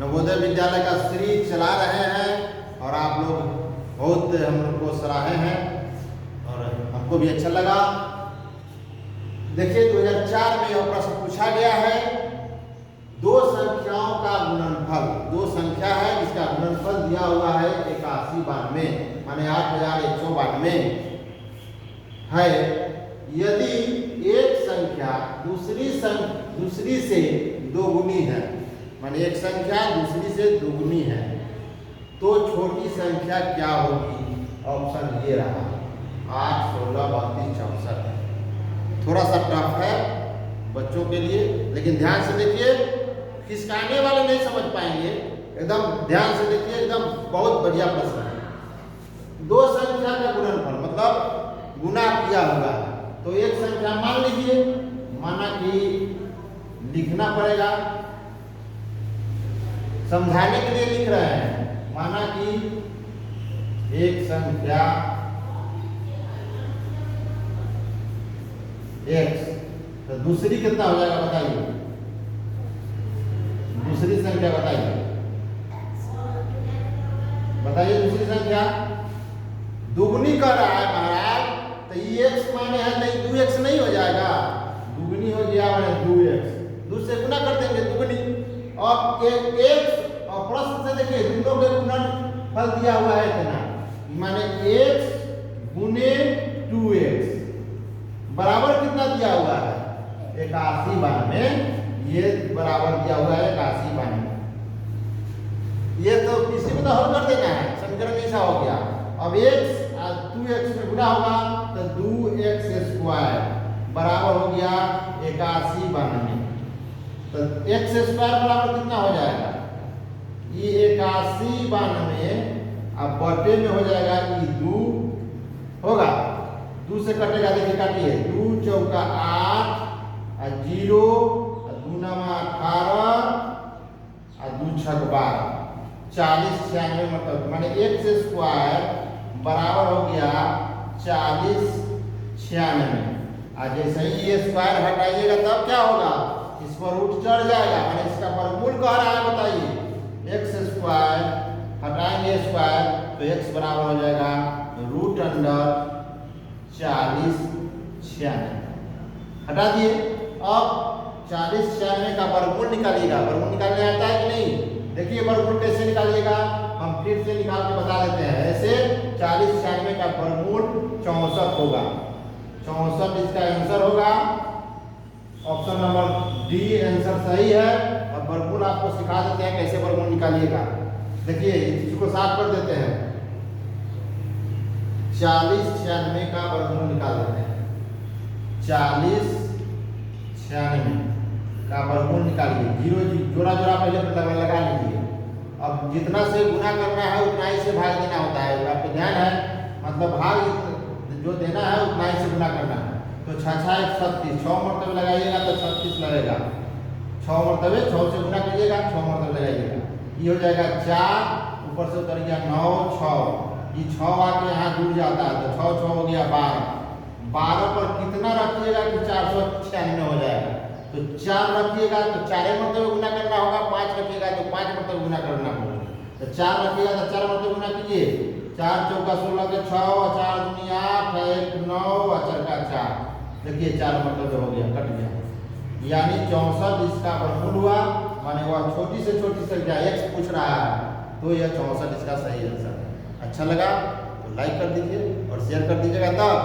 नवोदय विद्यालय का सीरीज चला रहे हैं और आप लोग बहुत हम लोग को सराहे हैं और हमको भी अच्छा लगा। देखिए 2004 में यह प्रश्न पूछा गया है, दो संख्याओं का गुणनफल, दो संख्या है जिसका गुणनफल दिया हुआ है 8192 माने 8192 है। यदि एक संख्या दूसरी से दोगुनी है, माने एक संख्या दूसरी से दोगुनी है, तो छोटी संख्या क्या होगी? ऑप्शन ये रहा 8, 16, 32, 64। थोड़ा सा टफ है बच्चों के लिए, लेकिन ध्यान से देखिए, खिसकाने वाले नहीं समझ पाएंगे, एकदम ध्यान से देखिए, एकदम बहुत बढ़िया प्रश्न है। दो संख्या का गुणनफल मतलब गुना किया हुआ है, तो एक संख्या मान लीजिए, माना कि लिखना पड़ेगा, समझाने के लिए लिख रहे हैं, माना कि एक संख्या x, तो दूसरी कितना हो जाएगा बताइए? दूसरी संख्या बताइए, बताइए दूसरी संख्या दुगुनी कर रहा है महाराज, तो ये x माने है नहीं 2x नहीं हो जाएगा? दुगुनी हो गया माने 2x, दो से गुना कर देंगे दुगुनी। और एक और प्रश्न से देखिए दोनों के गुणनफल दिया हुआ है इतना, माने x गुने 2x बराबर कितना दिया हुआ है? 8192, ये बराबर दिया हुआ है 8192। ये तो किसी में तो हल कर देना है, समीकरण ऐसा हो गया। अब x 2x में गुना होगा तो 2x² बराबर हो गया 8192। तो x² बराबर कितना हो जाएगा? ये 8192 अब बटे में हो जाएगा, ये 2 होगा, 2 से कटेगा, देखिए काटिए, 2 चौका 8 और 0 और 2 नमा 18 और 2 छक 12, 40 96 मतलब माने x² बराबर हो गया 40 96। और जैसे ही ये स्क्वायर हटाइएगा तब क्या होगा? इस पर रूट चढ़ जाएगा, माने इसका वर्गमूल कह रहा है, बताइए x² हटाएंगे स्क्वायर तो x बराबर हो जाएगा √40 96। हटा दिए। अब 40 96 का वर्गमूल निकालिएगा, वर्गमूल निकालने आता है कि नहीं? देखिए वर्गमूल कैसे निकालिएगा, हम फिर से निकाल के बता देते हैं। ऐसे 40 96 का वर्गमूल 64 होगा, 64 इसका आंसर होगा। ऑप्शन नंबर डी आंसर सही है। और वर्गमूल आपको सिखा देते हैं कैसे वर्गमूल निकालिएगा। देखिए इसको 60 कर देते हैं, 40 96 का वर्गमूल निकाल देते हैं। 40 96 का वर्गमूल निकालिए, जीरो जोड़ा जोड़ा पहले लगा लीजिए। अब जितना से गुना करना है उतना ही से भाग देना होता है, आपको ध्यान है, मतलब भाग जो देना है उतना ही से गुना करना है। तो 6 6 36, 6 मरतबे लगाइएगा तो 36 लगेगा, 6 मरतबे 6 से गुना करिएगा, 6 मरतबे लगाइएगा, ये हो जाएगा 4, ऊपर से उतर गया 9 6, ये 6 आके यहाँ जुड़ जाता है तो 6 6 हो गया 12, 12 पर कितना रखिएगा कि 496 हो जाएगा? तो 4 रखिएगा तो 4 मरतबे गुना करना होगा, 5 रखिएगा तो 5 मरतबे गुना करना होगा। तो 4 रखिएगा तो 4 मरतबे गुना कीजिए, 4 चौका 16 के 6 और 4 दूनी 8 1 9 और 4 का 4, देखिए 4 मरतबे हो गया, कट गया। यानी 64 इसका वर्गमूल हुआ, माने वह छोटी से छोटी संख्या x पूछ रहा है, तो यह 64 इसका सही आंसर है। अच्छा लगा तो लाइक कर दीजिए और शेयर कर दीजिएगा तब